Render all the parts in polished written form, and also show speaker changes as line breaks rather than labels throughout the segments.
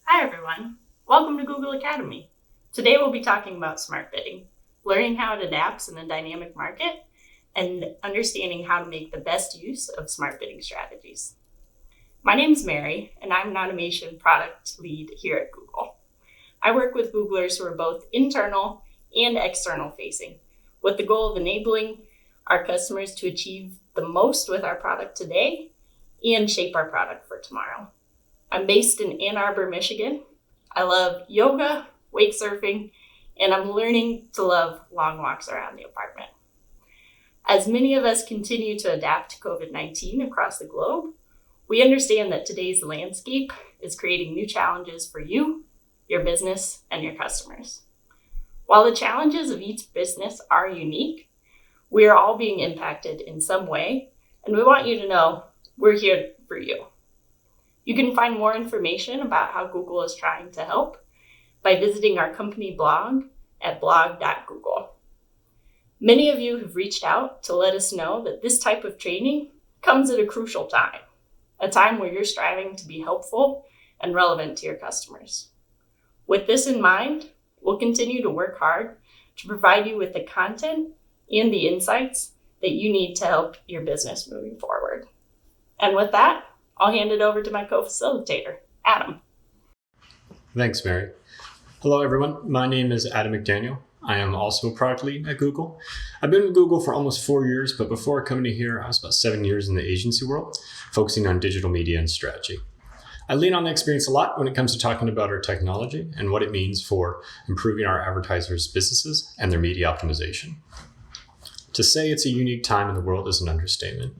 Hi everyone, welcome to Google Academy. Today we'll be talking about smart bidding, learning how it adapts in a dynamic market, and understanding how to make the best use of smart bidding strategies. My name is Mary, and I'm an automation product lead here at Google. I work with Googlers who are both internal and external facing, with the goal of enabling our customers to achieve the most with our product today and shape our product for tomorrow. I'm based in Ann Arbor, Michigan. I love yoga, wake surfing, and I'm learning to love long walks around the apartment. As many of us continue to adapt to COVID-19 across the globe, we understand that today's landscape is creating new challenges for you, your business, and your customers. While the challenges of each business are unique, we are all being impacted in some way, and we want you to know we're here for you. You can find more information about how Google is trying to help by visiting our company blog at blog.google. Many of you have reached out to let us know that this type of training comes at a crucial time, a time where you're striving to be helpful and relevant to your customers. With this in mind, we'll continue to work hard to provide you with the content and the insights that you need to help your business moving forward. And with that, I'll hand it over to my co-facilitator, Adam.
Thanks, Mary. Hello, everyone. My name is Adam McDaniel. I am also a product lead at Google. I've been with Google for almost 4 years, but before coming to here, I was about 7 years in the agency world, focusing on digital media and strategy. I lean on the experience a lot when it comes to talking about our technology and what it means for improving our advertisers' businesses and their media optimization. To say it's a unique time in the world is an understatement,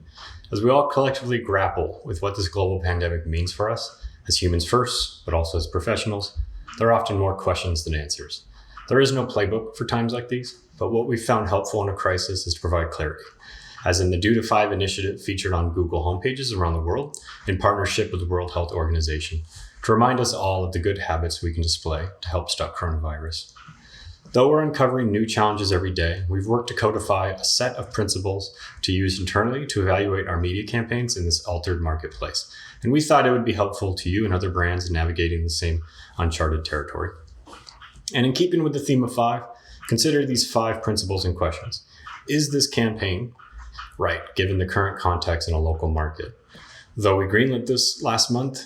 as we all collectively grapple with what this global pandemic means for us as humans first, but also as professionals. There are often more questions than answers. There is no playbook for times like these, but what we've found helpful in a crisis is to provide clarity, as in the Do to 5 initiative featured on Google homepages around the world in partnership with the World Health Organization, to remind us all of the good habits we can display to help stop coronavirus. Though we're uncovering new challenges every day, we've worked to codify a set of principles to use internally to evaluate our media campaigns in this altered marketplace. And we thought it would be helpful to you and other brands navigating the same uncharted territory. And in keeping with the theme of 5, consider these 5 principles and questions. Is this campaign right, given the current context in a local market? Though we greenlit this last month,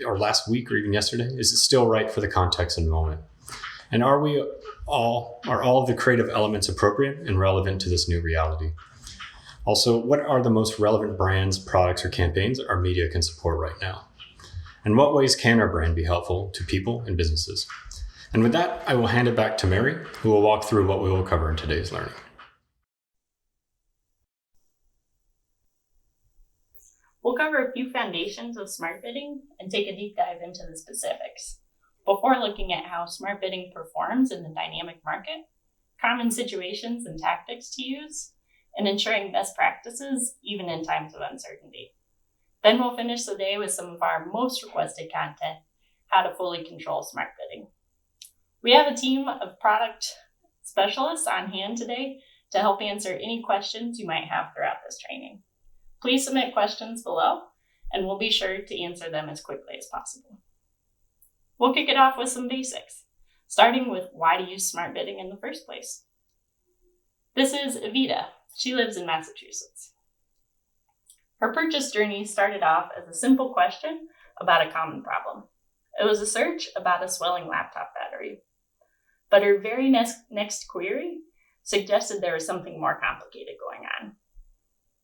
or last week, or even yesterday, is it still right for the context and moment? And are all of the creative elements appropriate and relevant to this new reality? Also, what are the most relevant brands, products, or campaigns our media can support right now? And what ways can our brand be helpful to people and businesses? And with that, I will hand it back to Mary, who will walk through what we will cover in today's learning.
We'll cover a few foundations of smart bidding and take a deep dive into the specifics, before looking at how smart bidding performs in the dynamic market, common situations and tactics to use, and ensuring best practices even in times of uncertainty. Then we'll finish the day with some of our most requested content, how to fully control smart bidding. We have a team of product specialists on hand today to help answer any questions you might have throughout this training. Please submit questions below, and we'll be sure to answer them as quickly as possible. We'll kick it off with some basics, starting with why to use smart bidding in the first place. This is Evita. She lives in Massachusetts. Her purchase journey started off as a simple question about a common problem. It was a search about a swelling laptop battery. But her very next query suggested there was something more complicated going on.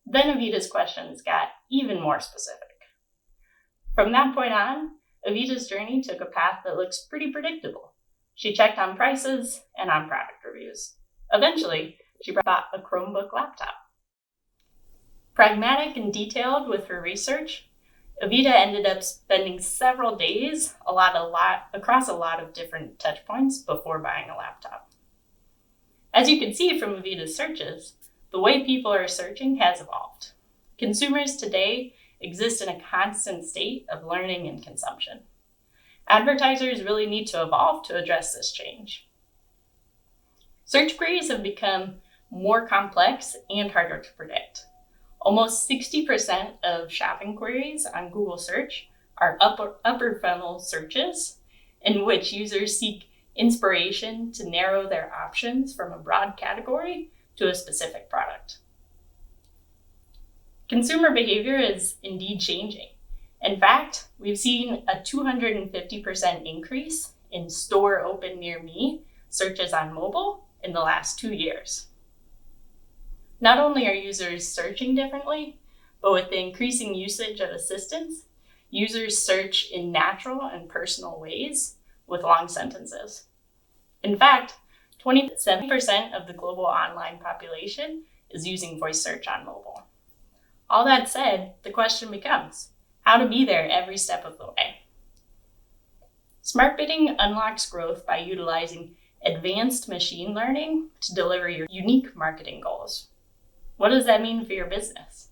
Then Evita's questions got even more specific. From that point on, Evita's journey took a path that looks pretty predictable. She checked on prices and on product reviews. Eventually, she bought a Chromebook laptop. Pragmatic and detailed with her research, Evita ended up spending several days across a lot of different touch points before buying a laptop. As you can see from Evita's searches, the way people are searching has evolved. Consumers today exist in a constant state of learning and consumption. Advertisers really need to evolve to address this change. Search queries have become more complex and harder to predict. Almost 60% of shopping queries on Google search are upper funnel searches, in which users seek inspiration to narrow their options from a broad category to a specific product. Consumer behavior is indeed changing. In fact, we've seen a 250% increase in store open near me searches on mobile in the last 2 years. Not only are users searching differently, but with the increasing usage of assistants, users search in natural and personal ways with long sentences. In fact, 27% of the global online population is using voice search on mobile. All that said, the question becomes, how to be there every step of the way? Smart bidding unlocks growth by utilizing advanced machine learning to deliver your unique marketing goals. What does that mean for your business?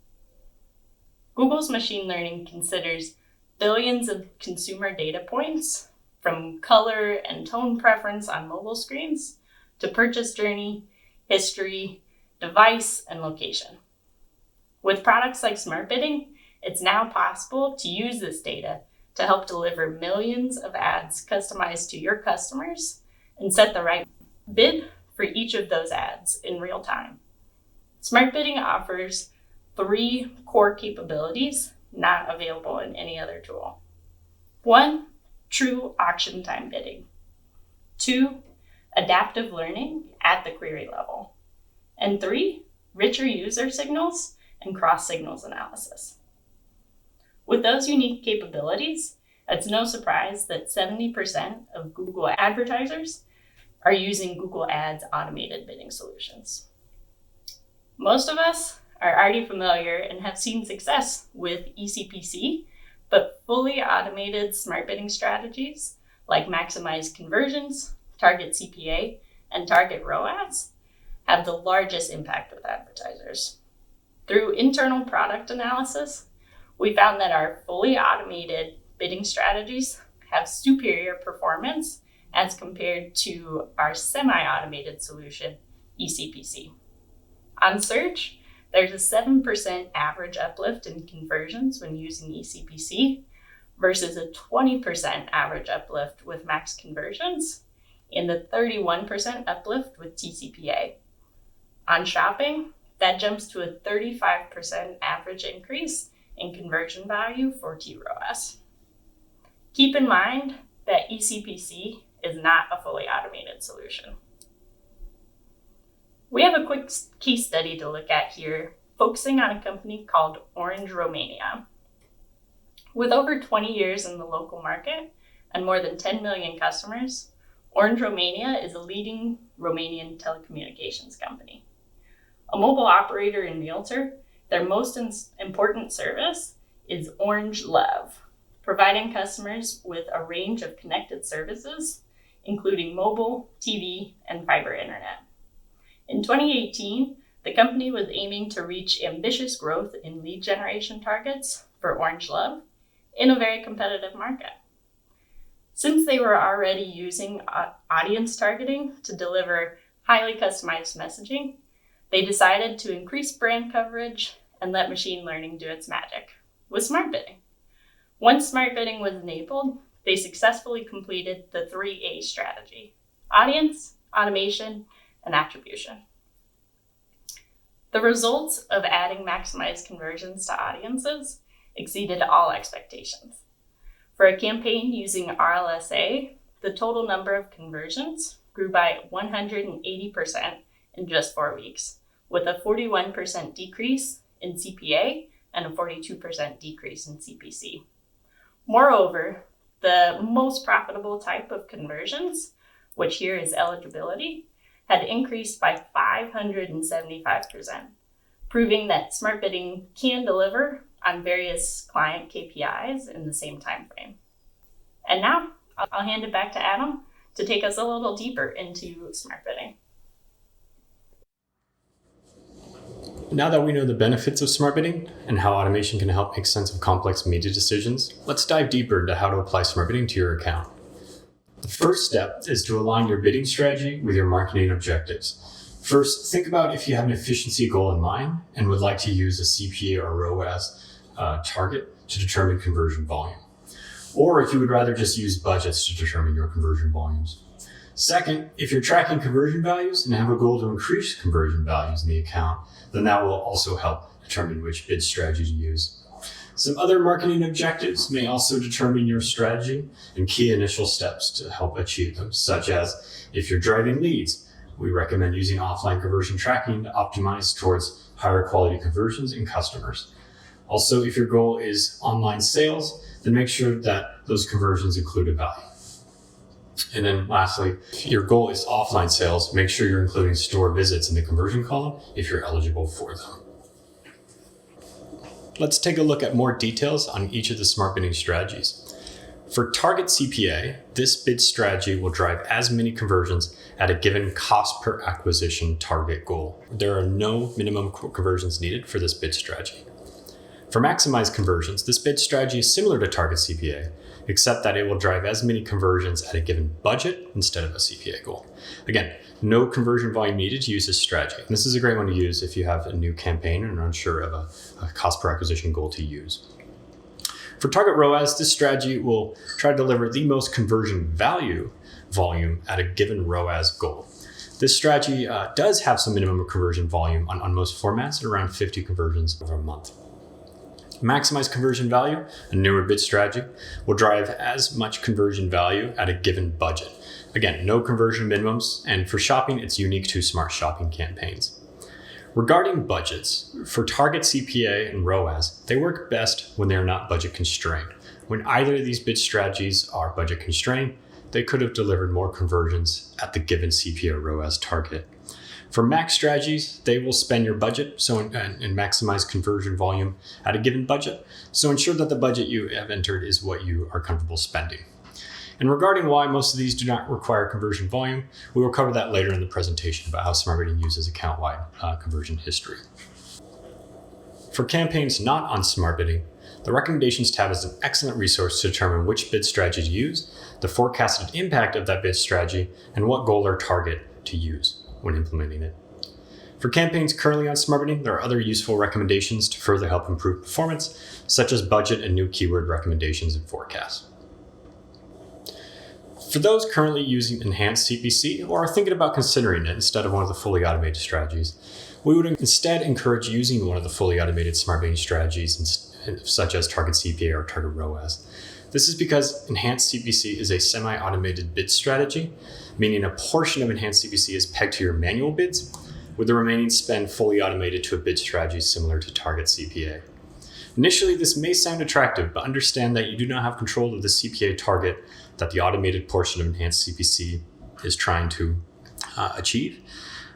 Google's machine learning considers billions of consumer data points, from color and tone preference on mobile screens to purchase journey, history, device, and location. With products like Smart Bidding, it's now possible to use this data to help deliver millions of ads customized to your customers and set the right bid for each of those ads in real time. Smart Bidding offers 3 core capabilities not available in any other tool. 1, true auction time bidding. 2, adaptive learning at the query level. And 3, richer user signals and cross-signals analysis. With those unique capabilities, it's no surprise that 70% of Google advertisers are using Google Ads automated bidding solutions. Most of us are already familiar and have seen success with eCPC, but fully automated smart bidding strategies like maximize conversions, target CPA, and target ROAS have the largest impact with advertisers. Through internal product analysis, we found that our fully automated bidding strategies have superior performance as compared to our semi-automated solution, eCPC. On search, there's a 7% average uplift in conversions when using eCPC versus a 20% average uplift with max conversions and a 31% uplift with TCPA. On shopping, that jumps to a 35% average increase in conversion value for TROAS. Keep in mind that eCPC is not a fully automated solution. We have a quick case study to look at here, focusing on a company called Orange Romania. With over 20 years in the local market and more than 10 million customers, Orange Romania is a leading Romanian telecommunications company. A mobile operator and realtor, their most important service is Orange Love, providing customers with a range of connected services, including mobile, TV, and fiber internet. In 2018, the company was aiming to reach ambitious growth in lead generation targets for Orange Love in a very competitive market. Since they were already using audience targeting to deliver highly customized messaging, they decided to increase brand coverage and let machine learning do its magic with smart bidding. Once smart bidding was enabled, they successfully completed the 3A strategy: audience, automation, and attribution. The results of adding maximized conversions to audiences exceeded all expectations. For a campaign using RLSA, the total number of conversions grew by 180% in just 4 weeks, with a 41% decrease in CPA and a 42% decrease in CPC. Moreover, the most profitable type of conversions, which here is eligibility, had increased by 575%, proving that smart bidding can deliver on various client KPIs in the same time frame. And now I'll hand it back to Adam to take us a little deeper into smart bidding.
Now that we know the benefits of smart bidding and how automation can help make sense of complex media decisions, let's dive deeper into how to apply smart bidding to your account. The first step is to align your bidding strategy with your marketing objectives. First, think about if you have an efficiency goal in mind and would like to use a CPA or ROAS target to determine conversion volume. or if you would rather just use budgets to determine your conversion volumes. Second, if you're tracking conversion values and have a goal to increase conversion values in the account, then that will also help determine which bid strategy to use. Some other marketing objectives may also determine your strategy and key initial steps to help achieve them, such as if you're driving leads, we recommend using offline conversion tracking to optimize towards higher quality conversions in customers. Also, if your goal is online sales, then make sure that those conversions include a value. And then lastly, if your goal is offline sales, make sure you're including store visits in the conversion column if you're eligible for them. Let's take a look at more details on each of the smart bidding strategies. For target CPA, this bid strategy will drive as many conversions at a given cost per acquisition target goal. There are no minimum conversions needed for this bid strategy. For maximized conversions, this bid strategy is similar to target CPA, except that it will drive as many conversions at a given budget instead of a CPA goal. Again, no conversion volume needed to use this strategy. And this is a great one to use if you have a new campaign and are unsure of a cost per acquisition goal to use. For target ROAS, this strategy will try to deliver the most conversion value volume at a given ROAS goal. This strategy does have some minimum conversion volume on most formats at around 50 conversions over a month. Maximize conversion value, a newer bid strategy, will drive as much conversion value at a given budget. Again, no conversion minimums, and for shopping, it's unique to smart shopping campaigns. Regarding budgets, for target CPA and ROAS, they work best when they are not budget constrained. When either of these bid strategies are budget constrained, they could have delivered more conversions at the given CPA or ROAS target. For max strategies, they will spend your budget and maximize conversion volume at a given budget. So ensure that the budget you have entered is what you are comfortable spending. And regarding why most of these do not require conversion volume, we will cover that later in the presentation about how smart bidding uses account-wide conversion history. For campaigns not on smart bidding, the recommendations tab is an excellent resource to determine which bid strategy to use, the forecasted impact of that bid strategy, and what goal or target to use when implementing it. For campaigns currently on smart bidding, there are other useful recommendations to further help improve performance, such as budget and new keyword recommendations and forecasts. For those currently using enhanced CPC or are thinking about considering it instead of one of the fully automated strategies, we would instead encourage using one of the fully automated smart bidding strategies such as target CPA or target ROAS. This is because enhanced CPC is a semi-automated bid strategy, meaning a portion of enhanced CPC is pegged to your manual bids, with the remaining spend fully automated to a bid strategy similar to target CPA. Initially, this may sound attractive, but understand that you do not have control of the CPA target that the automated portion of enhanced CPC is trying to achieve.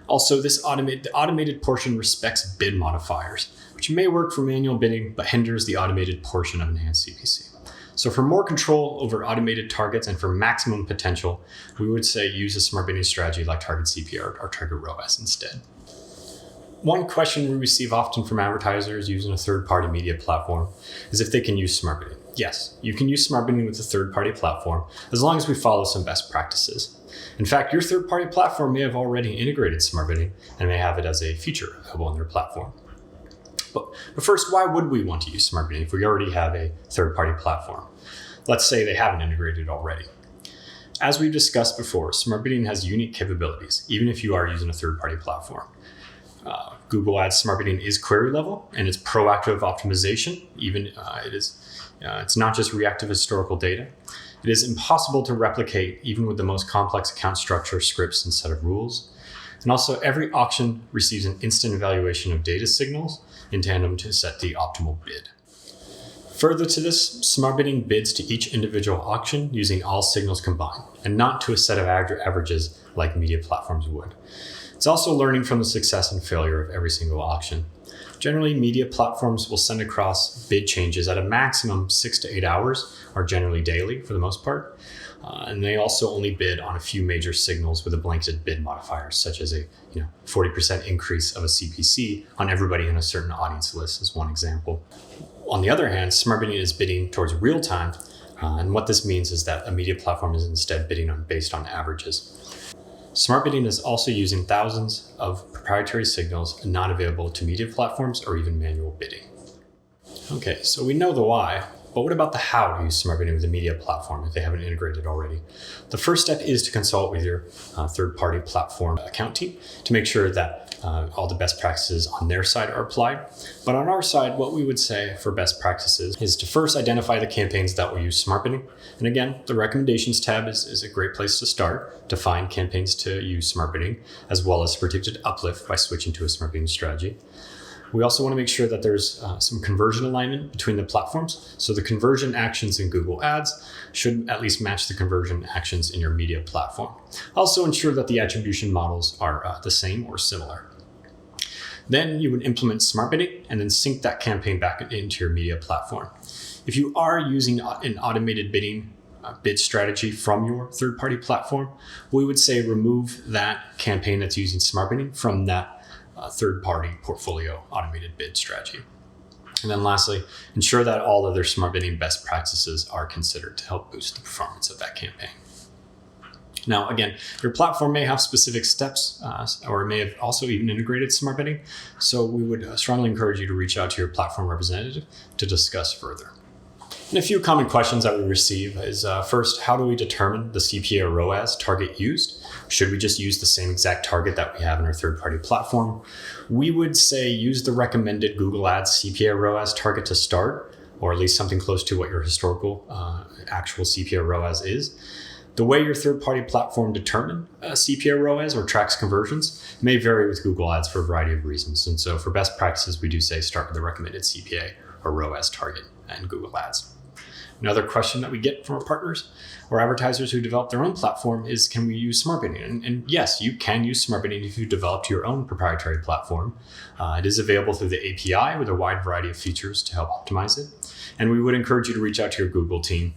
Also, the automated portion respects bid modifiers, which may work for manual bidding, but hinders the automated portion of enhanced CPC. So for more control over automated targets and for maximum potential, we would say use a smart bidding strategy like target CPA or target ROAS instead. One question we receive often from advertisers using a third-party media platform is if they can use smart bidding. Yes, you can use smart bidding with a third-party platform as long as we follow some best practices. In fact, your third-party platform may have already integrated smart bidding and may have it as a feature available on their platform. But first, why would we want to use smart bidding if we already have a third-party platform? Let's say they haven't integrated already. As we've discussed before, smart bidding has unique capabilities, even if you are using a third-party platform. Google Ads smart bidding is query level, and it's proactive optimization. It's not just reactive historical data. It is impossible to replicate even with the most complex account structure, scripts, and set of rules. And also, every auction receives an instant evaluation of data signals in tandem to set the optimal bid. Further to this, smart bidding bids to each individual auction using all signals combined, and not to a set of averages like media platforms would. It's also learning from the success and failure of every single auction. Generally, media platforms will send across bid changes at a maximum 6 to 8 hours, or generally daily for the most part. And they also only bid on a few major signals with a blanketed bid modifier, such as a 40% increase of a CPC on everybody in a certain audience list is one example. On the other hand, smart bidding is bidding towards real time. And what this means is that a media platform is instead bidding based on averages. Smart bidding is also using thousands of proprietary signals not available to media platforms or even manual bidding. Okay, so we know the why. But what about the how to use smart bidding with a media platform if they haven't integrated already? The first step is to consult with your third-party platform account team to make sure that all the best practices on their side are applied. But on our side, what we would say for best practices is to first identify the campaigns that will use smart bidding. And again, the recommendations tab is a great place to start to find campaigns to use smart bidding, as well as predicted uplift by switching to a smart bidding strategy. We also want to make sure that there's some conversion alignment between the platforms. So the conversion actions in Google Ads should at least match the conversion actions in your media platform. Also ensure that the attribution models are the same or similar. Then you would implement smart bidding and then sync that campaign back into your media platform. If you are using an automated bidding bid strategy from your third-party platform, we would say remove that campaign that's using smart bidding from that third-party portfolio automated bid strategy. And then lastly, ensure that all other smart bidding best practices are considered to help boost the performance of that campaign. Now, again, your platform may have specific steps or may have also even integrated smart bidding. So we would strongly encourage you to reach out to your platform representative to discuss further. And a few common questions that we receive is first, how do we determine the CPA or ROAS target used? Should we just use the same exact target that we have in our third-party platform? We would say use the recommended Google Ads CPA or ROAS target to start, or at least something close to what your historical actual CPA or ROAS is. The way your third-party platform determines CPA or ROAS or tracks conversions may vary with Google Ads for a variety of reasons. And so for best practices, we do say start with the recommended CPA or ROAS target in Google Ads. Another question that we get from our partners or advertisers who develop their own platform is, can we use smart bidding? And yes, you can use smart bidding if you developed your own proprietary platform. It is available through the API with a wide variety of features to help optimize it. And we would encourage you to reach out to your Google team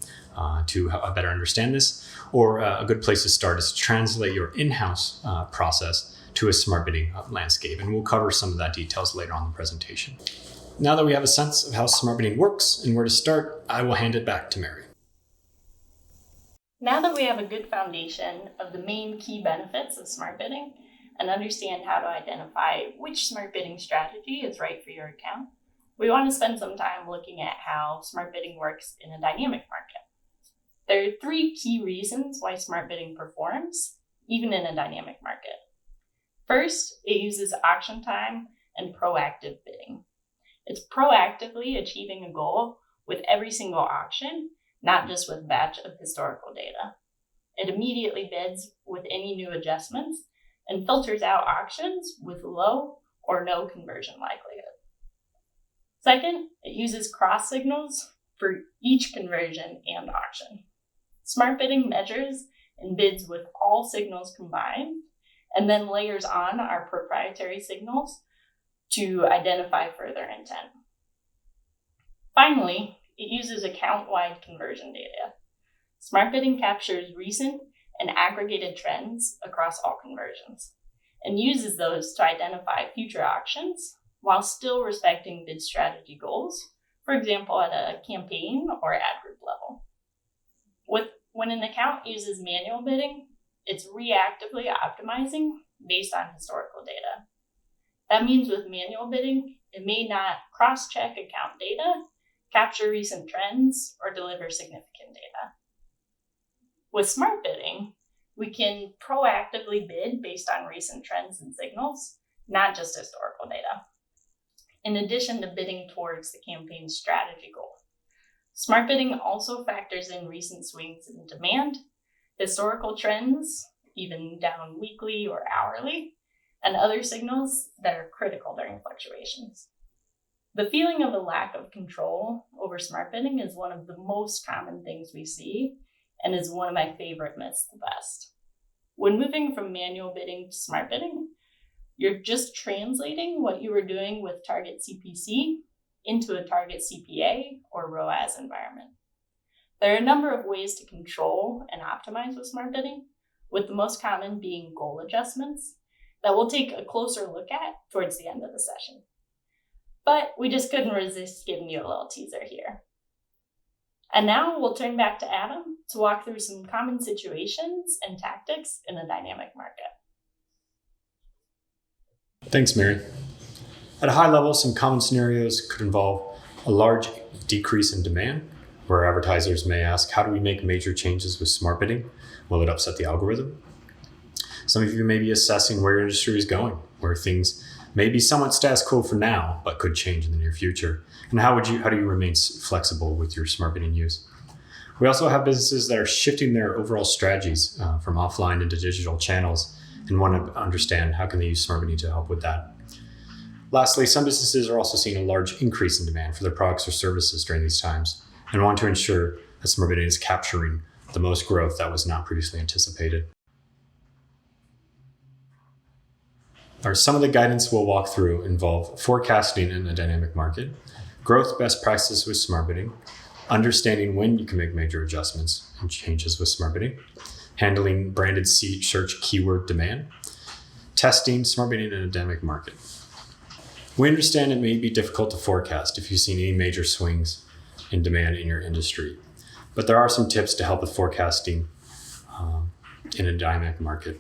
to better understand this. Or a good place to start is to translate your in-house process to a smart bidding landscape. And we'll cover some of that details later on in the presentation. Now that we have a sense of how smart bidding works and where to start, I will hand it back to Mary.
Now that we have a good foundation of the main key benefits of smart bidding and understand how to identify which smart bidding strategy is right for your account, we want to spend some time looking at how smart bidding works in a dynamic market. There are 3 key reasons why smart bidding performs, even in a dynamic market. First, it uses auction time and proactive bidding. It's proactively achieving a goal with every single auction, not just with a batch of historical data. It immediately bids with any new adjustments and filters out auctions with low or no conversion likelihood. Second, it uses cross signals for each conversion and auction. Smart bidding measures and bids with all signals combined, and then layers on our proprietary signals to identify further intent. Finally, it uses account-wide conversion data. Smart bidding captures recent and aggregated trends across all conversions and uses those to identify future auctions while still respecting bid strategy goals, for example, at a campaign or ad group level. When an account uses manual bidding, it's reactively optimizing based on historical data. That means with manual bidding, it may not cross-check account data, capture recent trends, or deliver significant data. With smart bidding, we can proactively bid based on recent trends and signals, not just historical data, in addition to bidding towards the campaign's strategy goal. Smart bidding also factors in recent swings in demand, historical trends, even down weekly or hourly, and other signals that are critical during fluctuations. The feeling of a lack of control over smart bidding is one of the most common things we see and is one of my favorite myths the best. When moving from manual bidding to smart bidding, you're just translating what you were doing with target CPC into a target CPA or ROAS environment. There are a number of ways to control and optimize with smart bidding, with the most common being goal adjustments that we'll take a closer look at towards the end of the session. But we just couldn't resist giving you a little teaser here. And now we'll turn back to Adam to walk through some common situations and tactics in a dynamic market.
Thanks, Mary. At a high level, some common scenarios could involve a large decrease in demand where advertisers may ask, how do we make major changes with smart bidding? Will it upset the algorithm? Some of you may be assessing where your industry is going, where things may be somewhat status quo for now, but could change in the near future. And how do you remain flexible with your smart bidding use? We also have businesses that are shifting their overall strategies from offline into digital channels and want to understand how can they use smart bidding to help with that. Lastly, some businesses are also seeing a large increase in demand for their products or services during these times and want to ensure that smart bidding is capturing the most growth that was not previously anticipated. Some of the guidance we'll walk through involve forecasting in a dynamic market, growth best practices with smart bidding, understanding when you can make major adjustments and changes with smart bidding, handling branded search keyword demand, testing smart bidding in a dynamic market. We understand it may be difficult to forecast if you've seen any major swings in demand in your industry, but there are some tips to help with forecasting in a dynamic market.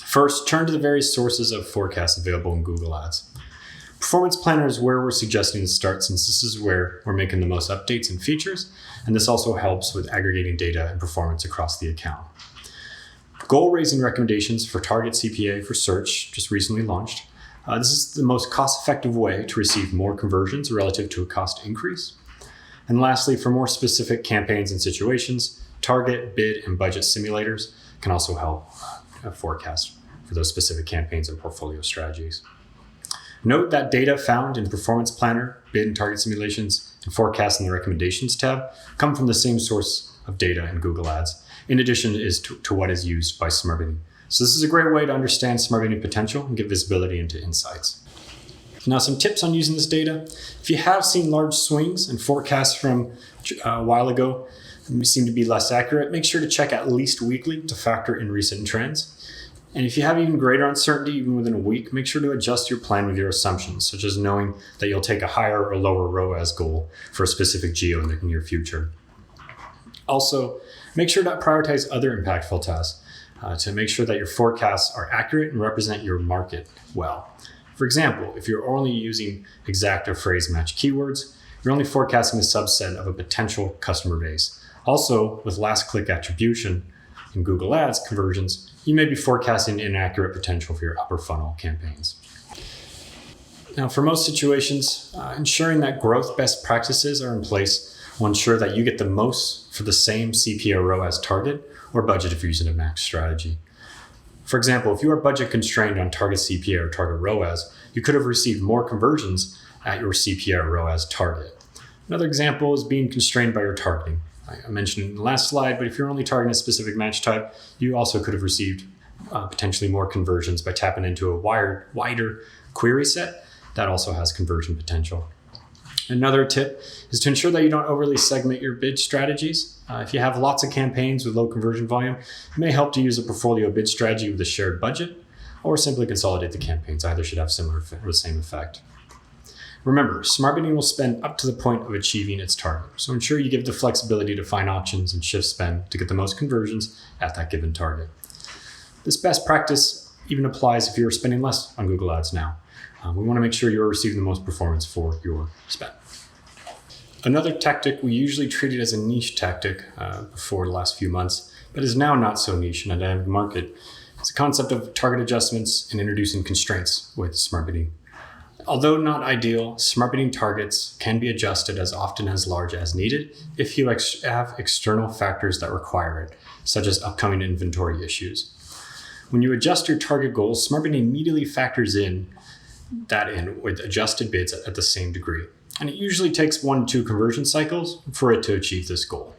First, turn to the various sources of forecasts available in Google Ads. Performance Planner is where we're suggesting to start, since this is where we're making the most updates and features, and this also helps with aggregating data and performance across the account. Goal raising recommendations for target CPA for search just recently launched. This is the most cost-effective way to receive more conversions relative to a cost increase. And lastly, for more specific campaigns and situations, target, bid, and budget simulators can also help forecast for those specific campaigns and portfolio strategies. Note that data found in Performance Planner, bid and target simulations, and forecast in the Recommendations tab come from the same source of data in Google Ads, in addition to what is used by smart bidding. So this is a great way to understand smart bidding potential and get visibility into insights. Now, some tips on using this data. If you have seen large swings and forecasts from a while ago seem to be less accurate, make sure to check at least weekly to factor in recent trends. And if you have even greater uncertainty, even within a week, make sure to adjust your plan with your assumptions, such as knowing that you'll take a higher or lower ROAS goal for a specific geo in the near future. Also, make sure to prioritize other impactful tasks to make sure that your forecasts are accurate and represent your market well. For example, if you're only using exact or phrase match keywords, you're only forecasting a subset of a potential customer base. Also, with last click attribution in Google Ads conversions, you may be forecasting inaccurate potential for your upper funnel campaigns. Now, for most situations, ensuring that growth best practices are in place will ensure that you get the most for the same CPA or ROAS target or budget if you're using a max strategy. For example, if you are budget constrained on target CPA or target ROAS, you could have received more conversions at your CPA or ROAS target. Another example is being constrained by your targeting. I mentioned in the last slide, but if you're only targeting a specific match type, you also could have received potentially more conversions by tapping into a wider query set that also has conversion potential. Another tip is to ensure that you don't overly segment your bid strategies. If you have lots of campaigns with low conversion volume, it may help to use a portfolio bid strategy with a shared budget, or simply consolidate the campaigns. Either should have similar or the same effect. Remember, smart bidding will spend up to the point of achieving its target, so ensure you give the flexibility to find options and shift spend to get the most conversions at that given target. This best practice even applies if you're spending less on Google Ads now. We want to make sure you're receiving the most performance for your spend. Another tactic we usually treated as a niche tactic before the last few months, but is now not so niche in a dynamic market, is the concept of target adjustments and introducing constraints with smart bidding. Although not ideal, smart bidding targets can be adjusted as often as large as needed if you have external factors that require it, such as upcoming inventory issues. When you adjust your target goals, smart bidding immediately factors in with adjusted bids at the same degree. And it usually takes 1 to 2 conversion cycles for it to achieve this goal.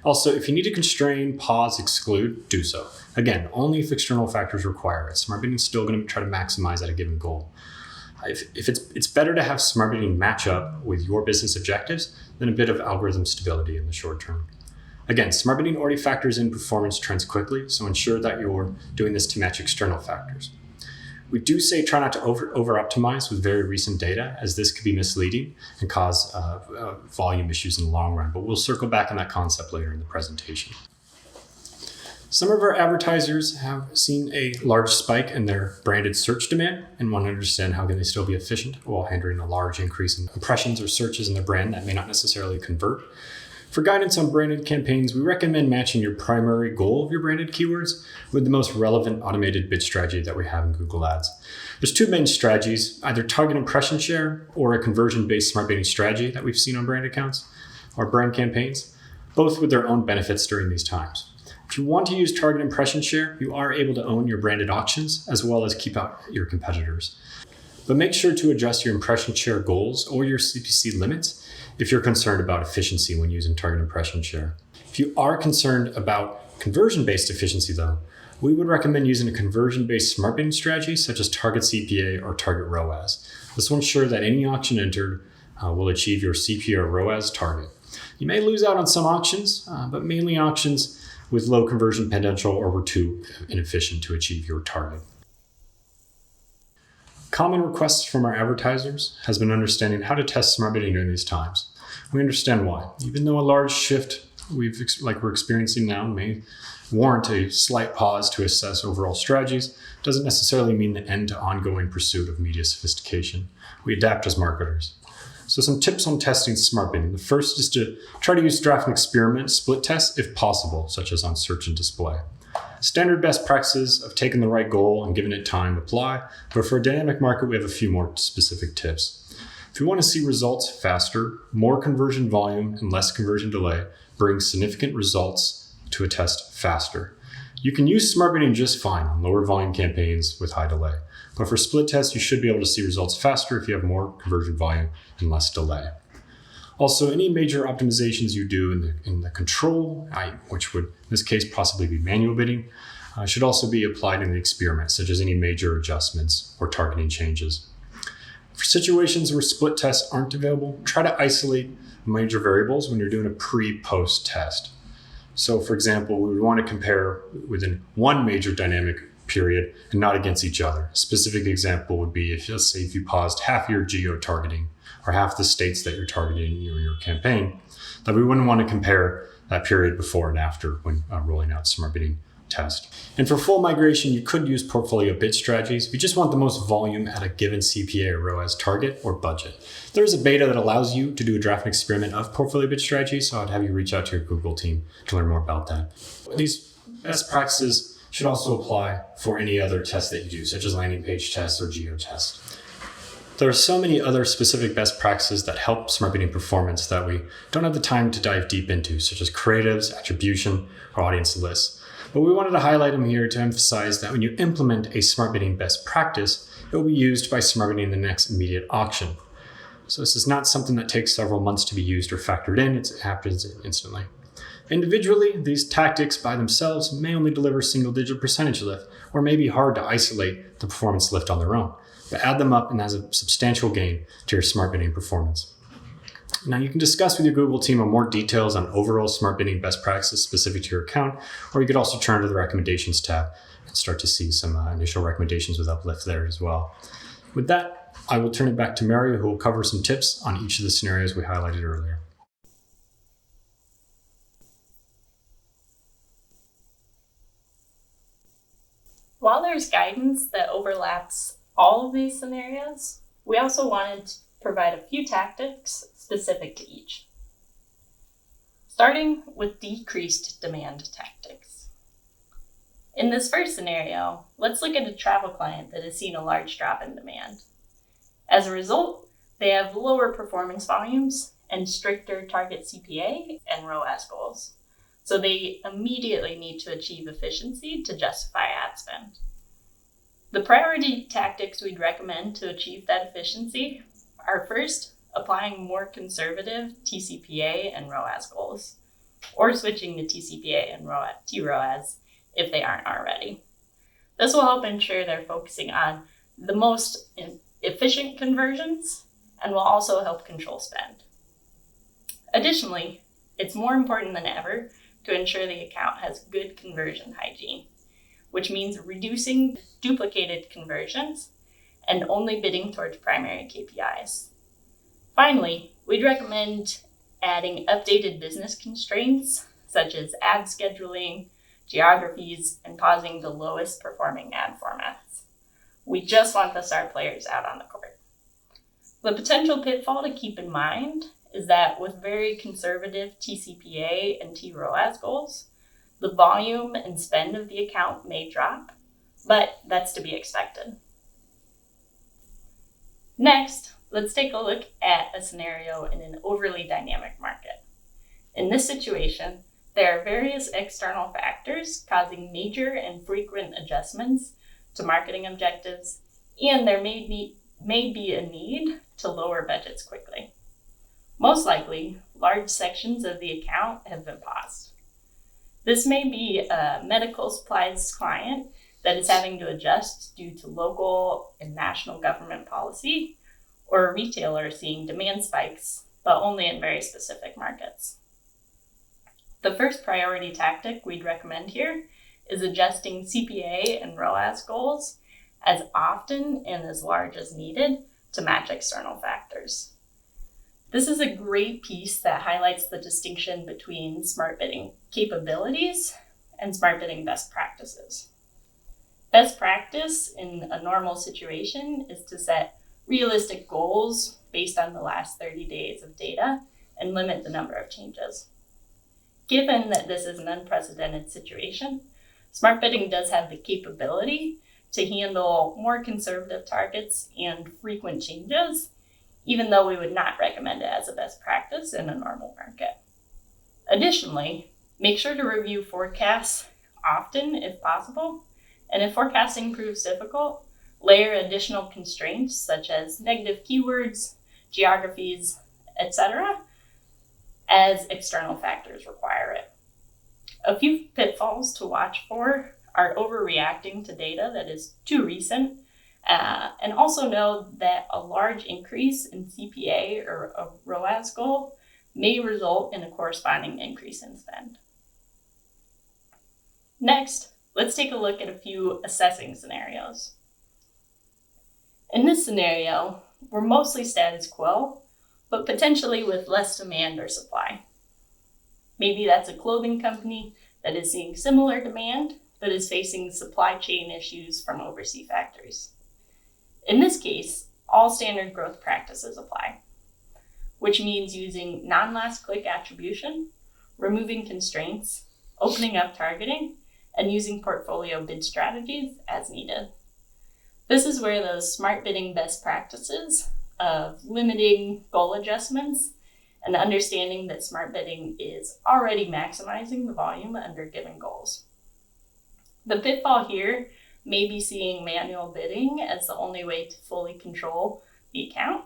Also, if you need to constrain, pause, exclude, do so. Again, only if external factors require it. Smart bidding is still going to try to maximize at a given goal. If it's better to have smart bidding match up with your business objectives than a bit of algorithm stability in the short term. Again, smart bidding already factors in performance trends quickly, so ensure that you're doing this to match external factors. We do say try not to over-optimize with very recent data, as this could be misleading and cause volume issues in the long run, but we'll circle back on that concept later in the presentation. Some of our advertisers have seen a large spike in their branded search demand and want to understand how can they still be efficient while handling a large increase in impressions or searches in their brand that may not necessarily convert. For guidance on branded campaigns, we recommend matching your primary goal of your branded keywords with the most relevant automated bid strategy that we have in Google Ads. There's two main strategies, either target impression share or a conversion-based smart bidding strategy that we've seen on brand accounts or brand campaigns, both with their own benefits during these times. If you want to use target impression share, you are able to own your branded auctions as well as keep out your competitors. But make sure to adjust your impression share goals or your CPC limits if you're concerned about efficiency when using target impression share. If you are concerned about conversion-based efficiency though, we would recommend using a conversion-based smart bidding strategy such as target CPA or target ROAS. This will ensure that any auction entered will achieve your CPA or ROAS target. You may lose out on some auctions, but mainly auctions with low conversion potential or were too inefficient to achieve your target. Common requests from our advertisers has been understanding how to test smart bidding during these times. We understand why. Even though a large shift we're experiencing now may warrant a slight pause to assess overall strategies, doesn't necessarily mean the end to ongoing pursuit of media sophistication. We adapt as marketers. So some tips on testing smart bidding. The first is to try to use draft and experiment split tests if possible, such as on search and display. Standard best practices of taking the right goal and giving it time apply, but for a dynamic market, we have a few more specific tips. If you want to see results faster, more conversion volume and less conversion delay brings significant results to a test faster. You can use smart bidding just fine on lower volume campaigns with high delay. But for split tests, you should be able to see results faster if you have more conversion volume and less delay. Also, any major optimizations you do in the control, which would in this case possibly be manual bidding, should also be applied in the experiment, such as any major adjustments or targeting changes. For situations where split tests aren't available, try to isolate major variables when you're doing a pre-post test. So for example, we would want to compare within one major dynamic period and not against each other. A specific example would be if you paused half your geo-targeting or half the states that you're targeting in your campaign, that we wouldn't want to compare that period before and after when rolling out smart bidding test. And for full migration, you could use portfolio bid strategies if you just want the most volume at a given CPA or ROAS target or budget. There's a beta that allows you to do a draft and experiment of portfolio bid strategies, so I'd have you reach out to your Google team to learn more about that. These best practices should also apply for any other tests that you do, such as landing page tests or geo tests. There are so many other specific best practices that help smart bidding performance that we don't have the time to dive deep into, such as creatives, attribution, or audience lists. But we wanted to highlight them here to emphasize that when you implement a smart bidding best practice, it will be used by smart bidding in the next immediate auction. So this is not something that takes several months to be used or factored in, it happens instantly. Individually, these tactics by themselves may only deliver single-digit percentage lift, or may be hard to isolate the performance lift on their own, but add them up and has a substantial gain to your smart bidding performance. Now you can discuss with your Google team on more details on overall smart bidding best practices specific to your account, or you could also turn to the recommendations tab and start to see some initial recommendations with uplift there as well. With that, I will turn it back to Mary, who will cover some tips on each of the scenarios we highlighted earlier.
While there's guidance that overlaps all of these scenarios, we also wanted to provide a few tactics specific to each. Starting with decreased demand tactics. In this first scenario, let's look at a travel client that has seen a large drop in demand. As a result, they have lower performance volumes and stricter target CPA and ROAS goals. So they immediately need to achieve efficiency to justify ad spend. The priority tactics we'd recommend to achieve that efficiency are first, applying more conservative TCPA and ROAS goals, or switching to TCPA and TROAS if they aren't already. This will help ensure they're focusing on the most efficient conversions and will also help control spend. Additionally, it's more important than ever to ensure the account has good conversion hygiene, which means reducing duplicated conversions and only bidding towards primary KPIs. Finally, we'd recommend adding updated business constraints, such as ad scheduling, geographies, and pausing the lowest performing ad formats. We just want the star players out on the court. The potential pitfall to keep in mind is that with very conservative TCPA and TROAS goals, the volume and spend of the account may drop, but that's to be expected. Next, let's take a look at a scenario in an overly dynamic market. In this situation, there are various external factors causing major and frequent adjustments to marketing objectives, and there may be a need to lower budgets quickly. Most likely, large sections of the account have been paused. This may be a medical supplies client that is having to adjust due to local and national government policy, or a retailer seeing demand spikes, but only in very specific markets. The first priority tactic we'd recommend here is adjusting CPA and ROAS goals as often and as large as needed to match external factors. This is a great piece that highlights the distinction between smart bidding capabilities and smart bidding best practices. Best practice in a normal situation is to set realistic goals based on the last 30 days of data and limit the number of changes. Given that this is an unprecedented situation, smart bidding does have the capability to handle more conservative targets and frequent changes, even though we would not recommend it as a best practice in a normal market. Additionally, make sure to review forecasts often if possible, and if forecasting proves difficult, layer additional constraints such as negative keywords, geographies, etc., as external factors require it. A few pitfalls to watch for are overreacting to data that is too recent, and also know that a large increase in CPA or a ROAS goal may result in a corresponding increase in spend. Next, let's take a look at a few assessing scenarios. In this scenario, we're mostly status quo, but potentially with less demand or supply. Maybe that's a clothing company that is seeing similar demand, but is facing supply chain issues from overseas factories. In this case, all standard growth practices apply, which means using non-last click attribution, removing constraints, opening up targeting, and using portfolio bid strategies as needed. This is where those smart bidding best practices of limiting goal adjustments and understanding that smart bidding is already maximizing the volume under given goals. The pitfall here may be seeing manual bidding as the only way to fully control the account,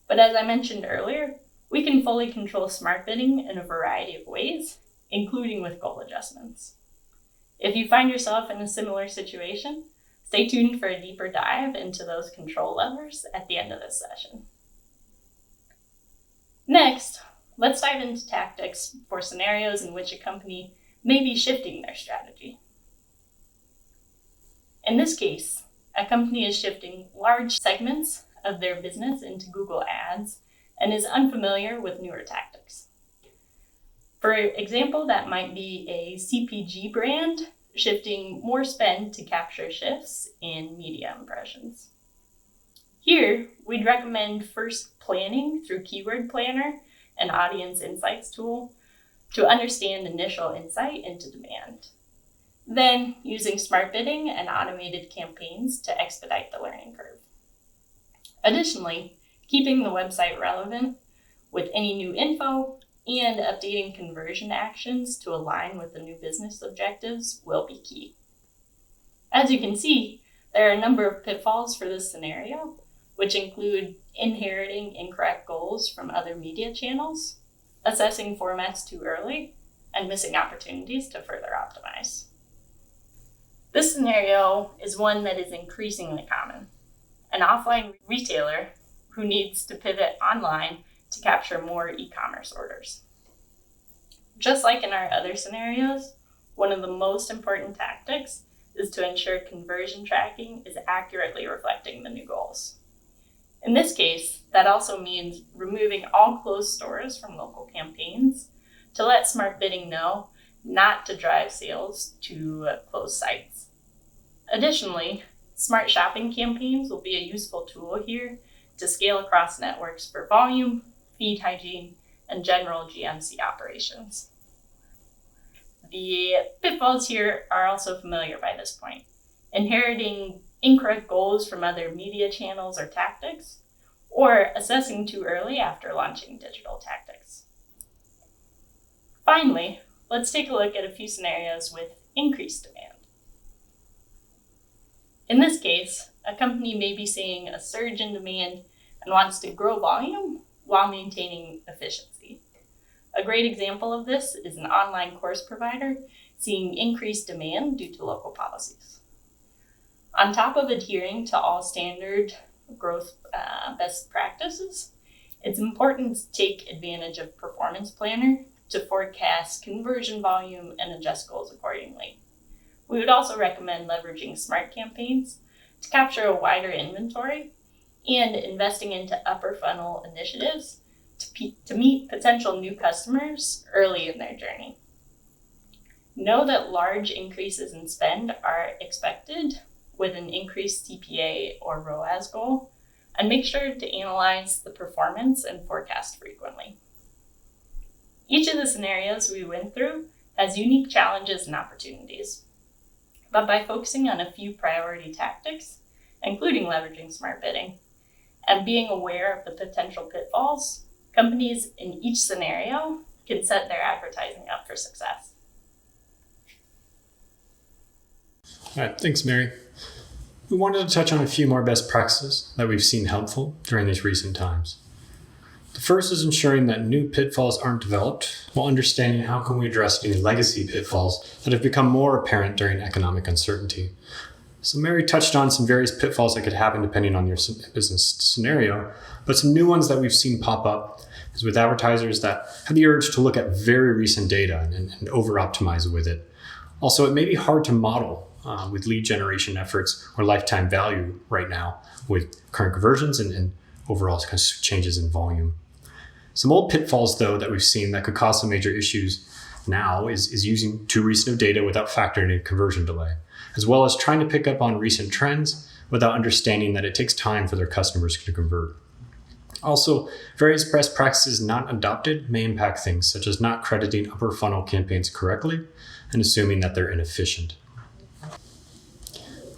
but as I mentioned earlier, we can fully control smart bidding in a variety of ways, including with goal adjustments. If you find yourself in a similar situation, stay tuned for a deeper dive into those control levers at the end of this session. Next, let's dive into tactics for scenarios in which a company may be shifting their strategy. In this case, a company is shifting large segments of their business into Google Ads and is unfamiliar with newer tactics. For example, that might be a CPG brand shifting more spend to capture shifts in media impressions. Here, we'd recommend first planning through Keyword Planner and Audience Insights tool to understand initial insight into demand. Then, using smart bidding and automated campaigns to expedite the learning curve. Additionally, keeping the website relevant with any new info and updating conversion actions to align with the new business objectives will be key. As you can see, there are a number of pitfalls for this scenario, which include inheriting incorrect goals from other media channels, assessing formats too early, and missing opportunities to further optimize. This scenario is one that is increasingly common. An offline retailer who needs to pivot online to capture more e-commerce orders. Just like in our other scenarios, one of the most important tactics is to ensure conversion tracking is accurately reflecting the new goals. In this case, that also means removing all closed stores from local campaigns to let smart bidding know not to drive sales to closed sites. Additionally, smart shopping campaigns will be a useful tool here to scale across networks for volume, feed hygiene, and general GMC operations. The pitfalls here are also familiar by this point. Inheriting incorrect goals from other media channels or tactics, or assessing too early after launching digital tactics. Finally, let's take a look at a few scenarios with increased demand. In this case, a company may be seeing a surge in demand and wants to grow volume while maintaining efficiency. A great example of this is an online course provider seeing increased demand due to local policies. On top of adhering to all standard growth best practices, it's important to take advantage of Performance Planner to forecast conversion volume and adjust goals accordingly. We would also recommend leveraging smart campaigns to capture a wider inventory and investing into upper funnel initiatives to meet potential new customers early in their journey. Know that large increases in spend are expected with an increased CPA or ROAS goal, and make sure to analyze the performance and forecast frequently. Each of the scenarios we went through has unique challenges and opportunities, but by focusing on a few priority tactics, including leveraging smart bidding, and being aware of the potential pitfalls, companies in each scenario can set their advertising up for success.
All right, thanks, Mary. We wanted to touch on a few more best practices that we've seen helpful during these recent times. The first is ensuring that new pitfalls aren't developed, while understanding how can we address any legacy pitfalls that have become more apparent during economic uncertainty. So Mary touched on some various pitfalls that could happen depending on your business scenario, but some new ones that we've seen pop up is with advertisers that have the urge to look at very recent data and over-optimize with it. Also, it may be hard to model with lead generation efforts or lifetime value right now with current conversions and overall kind of changes in volume. Some old pitfalls, though, that we've seen that could cause some major issues now is using too recent of data without factoring in conversion delay, as well as trying to pick up on recent trends without understanding that it takes time for their customers to convert. Also, various best practices not adopted may impact things, such as not crediting upper funnel campaigns correctly and assuming that they're inefficient.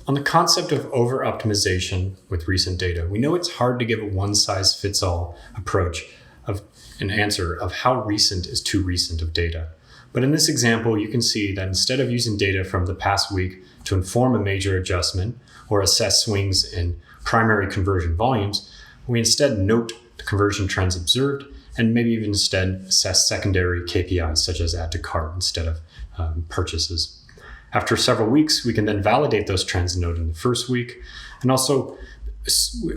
On the concept of over-optimization with recent data, we know it's hard to give a one-size-fits-all approach of an answer of how recent is too recent of data. But in this example, you can see that instead of using data from the past week to inform a major adjustment or assess swings in primary conversion volumes, we instead note the conversion trends observed and maybe even instead assess secondary KPIs such as add to cart instead of purchases. After several weeks, we can then validate those trends noted in the first week. And also,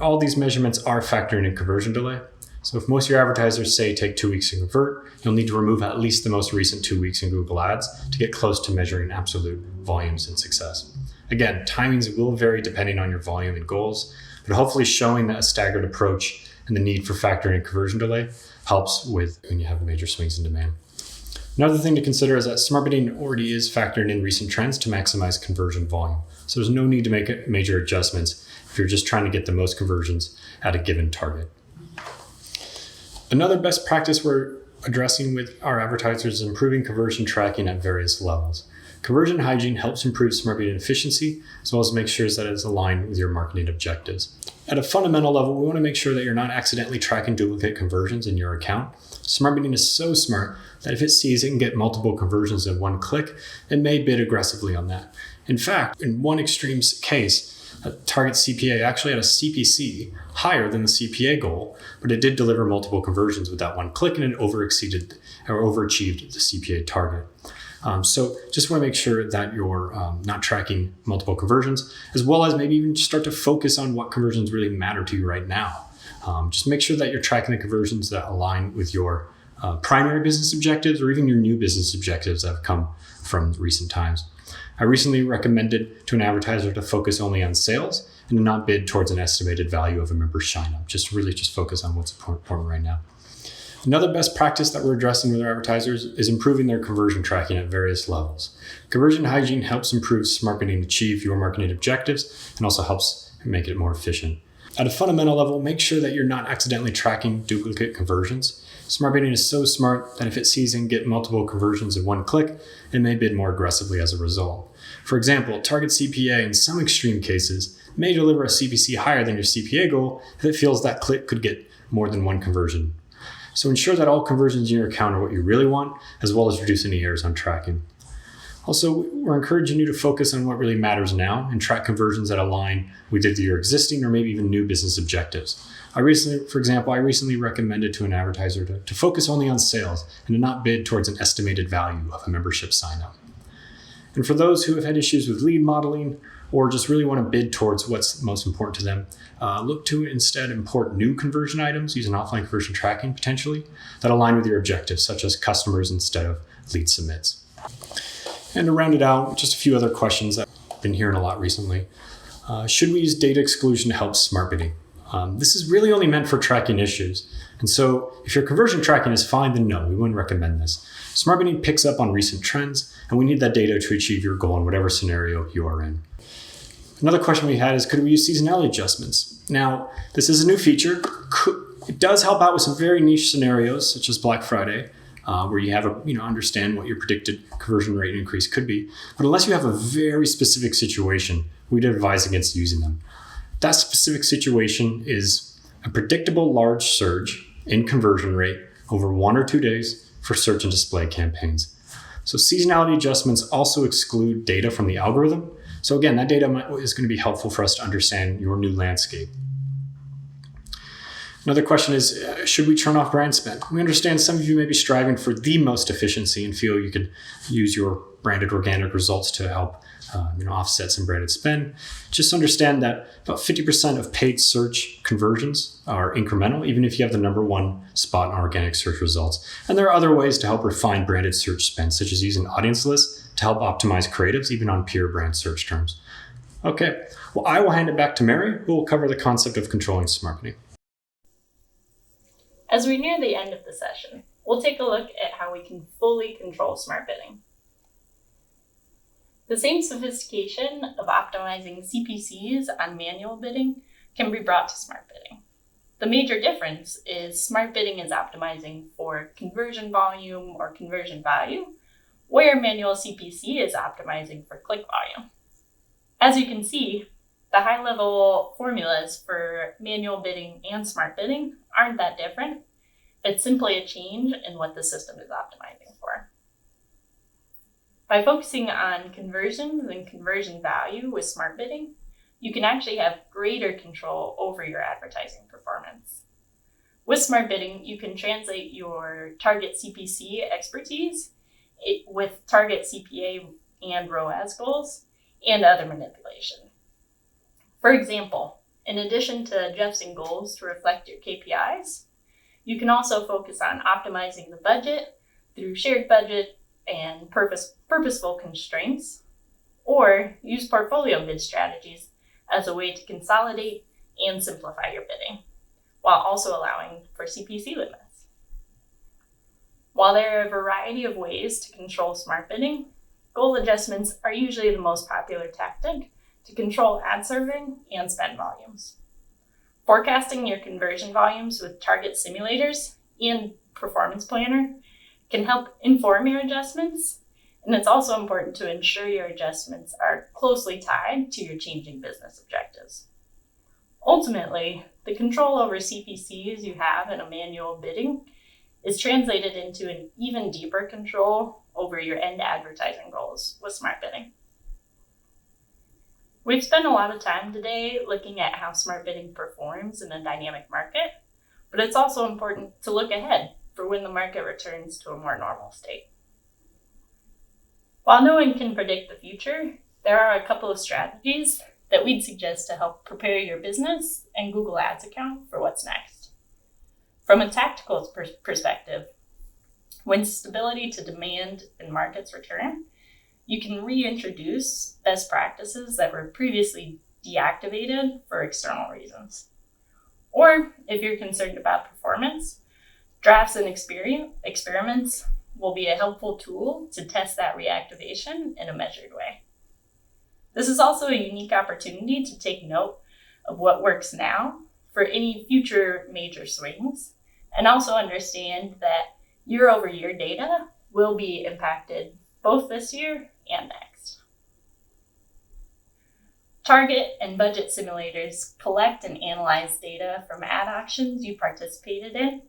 all these measurements are factoring in conversion delay. So if most of your advertisers say take 2 weeks to convert, you'll need to remove at least the most recent 2 weeks in Google Ads to get close to measuring absolute volumes and success. Again, timings will vary depending on your volume and goals, but hopefully showing that a staggered approach and the need for factoring in conversion delay helps with when you have major swings in demand. Another thing to consider is that smart bidding already is factoring in recent trends to maximize conversion volume. So there's no need to make major adjustments if you're just trying to get the most conversions at a given target. Another best practice we're addressing with our advertisers is improving conversion tracking at various levels. Conversion hygiene helps improve smart bidding efficiency, as well as make sure that it's aligned with your marketing objectives. At a fundamental level, we want to make sure that you're not accidentally tracking duplicate conversions in your account. Smart bidding is so smart that if it sees it can get multiple conversions in one click, it may bid aggressively on that. In fact, in one extreme case, a target CPA actually had a CPC higher than the CPA goal, but it did deliver multiple conversions with that one click and it overachieved the CPA target. So just want to make sure that you're not tracking multiple conversions, as well as maybe even start to focus on what conversions really matter to you right now. Just make sure that you're tracking the conversions that align with your primary business objectives or even your new business objectives that have come from recent times. I recently recommended to an advertiser to focus only on sales and to not bid towards an estimated value of a member's sign-up. Just focus on what's important right now. Another best practice that we're addressing with our advertisers is improving their conversion tracking at various levels. Conversion hygiene helps improve smart bidding achieve your marketing objectives and also helps make it more efficient. At a fundamental level, make sure that you're not accidentally tracking duplicate conversions. Smart bidding is so smart that if it sees and get multiple conversions in one click, it may bid more aggressively as a result. For example, target CPA in some extreme cases may deliver a CPC higher than your CPA goal if it feels that click could get more than one conversion. So ensure that all conversions in your account are what you really want, as well as reduce any errors on tracking. Also, we're encouraging you to focus on what really matters now and track conversions that align with either your existing or maybe even new business objectives. I recently recommended to an advertiser to focus only on sales and to not bid towards an estimated value of a membership sign-up. And for those who have had issues with lead modeling or just really want to bid towards what's most important to them, look to instead import new conversion items using offline conversion tracking potentially that align with your objectives, such as customers instead of lead submits. And to round it out, just a few other questions that I've been hearing a lot recently. Should we use data exclusion to help smart bidding? This is really only meant for tracking issues. And so if your conversion tracking is fine, then no, we wouldn't recommend this. Smart bidding picks up on recent trends, and we need that data to achieve your goal in whatever scenario you are in. Another question we had is, could we use seasonality adjustments? Now, this is a new feature. It does help out with some very niche scenarios, such as Black Friday, where you have understand what your predicted conversion rate increase could be. But unless you have a very specific situation, we'd advise against using them. That specific situation is a predictable large surge in conversion rate over 1 or 2 days for search and display campaigns. So seasonality adjustments also exclude data from the algorithm. So again, that data is going to be helpful for us to understand your new landscape. Another question is, should we turn off brand spend? We understand some of you may be striving for the most efficiency and feel you could use your branded organic results to help offset some branded spend. Just understand that about 50% of paid search conversions are incremental, even if you have the number one spot in organic search results. And there are other ways to help refine branded search spend, such as using audience lists to help optimize creatives, even on pure brand search terms. Okay, well, I will hand it back to Mary, who will cover the concept of controlling smart bidding.
As we near the end of the session, we'll take a look at how we can fully control smart bidding. The same sophistication of optimizing CPCs on manual bidding can be brought to smart bidding. The major difference is smart bidding is optimizing for conversion volume or conversion value, where manual CPC is optimizing for click volume. As you can see, the high-level formulas for manual bidding and smart bidding aren't that different. It's simply a change in what the system is optimizing for. By focusing on conversions and conversion value with smart bidding, you can actually have greater control over your advertising performance. With smart bidding, you can translate your target CPC expertise with target CPA and ROAS goals and other manipulation. For example, in addition to adjusting goals to reflect your KPIs, you can also focus on optimizing the budget through shared budget and purposeful constraints, or use portfolio bid strategies as a way to consolidate and simplify your bidding, while also allowing for CPC limits. While there are a variety of ways to control smart bidding, goal adjustments are usually the most popular tactic to control ad serving and spend volumes. Forecasting your conversion volumes with target simulators and performance planner can help inform your adjustments, and it's also important to ensure your adjustments are closely tied to your changing business objectives. Ultimately, the control over CPCs you have in a manual bidding is translated into an even deeper control over your end advertising goals with smart bidding. We've spent a lot of time today looking at how smart bidding performs in a dynamic market, but it's also important to look ahead for when the market returns to a more normal state. While no one can predict the future, there are a couple of strategies that we'd suggest to help prepare your business and Google Ads account for what's next. From a tactical perspective, when stability to demand in markets return, you can reintroduce best practices that were previously deactivated for external reasons. Or if you're concerned about performance, Drafts and experiments will be a helpful tool to test that reactivation in a measured way. This is also a unique opportunity to take note of what works now for any future major swings, and also understand that year-over-year data will be impacted both this year and next. Target and budget simulators collect and analyze data from ad auctions you participated in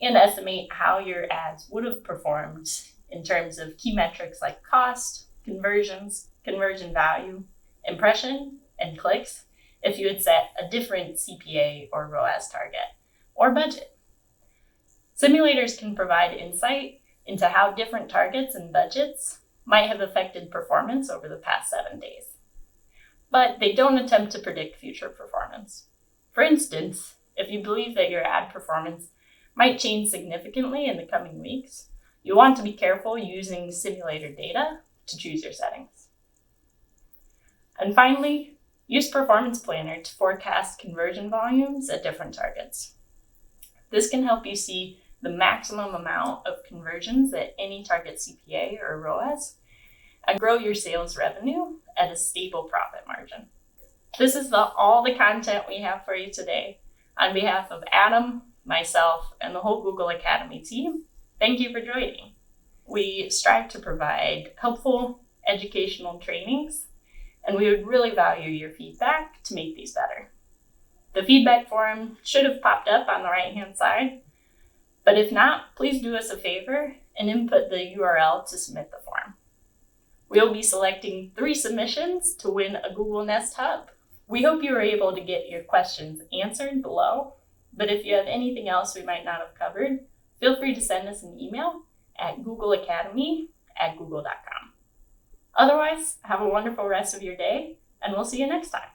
and estimate how your ads would have performed in terms of key metrics like cost, conversions, conversion value, impression, and clicks if you had set a different CPA or ROAS target or budget. Simulators can provide insight into how different targets and budgets might have affected performance over the past 7 days. But they don't attempt to predict future performance. For instance, if you believe that your ad performance might change significantly in the coming weeks, you want to be careful using simulator data to choose your settings. And finally, use Performance Planner to forecast conversion volumes at different targets. This can help you see the maximum amount of conversions at any target CPA or ROAS and grow your sales revenue at a stable profit margin. This is all the content we have for you today. On behalf of Adam, myself, and the whole Google Academy team, thank you for joining. We strive to provide helpful educational trainings, and we would really value your feedback to make these better. The feedback form should have popped up on the right-hand side, but if not, please do us a favor and input the URL to submit the form. We'll be selecting 3 submissions to win a Google Nest Hub. We hope you were able to get your questions answered below, but if you have anything else we might not have covered, feel free to send us an email at googleacademy@google.com. Otherwise, have a wonderful rest of your day, and we'll see you next time.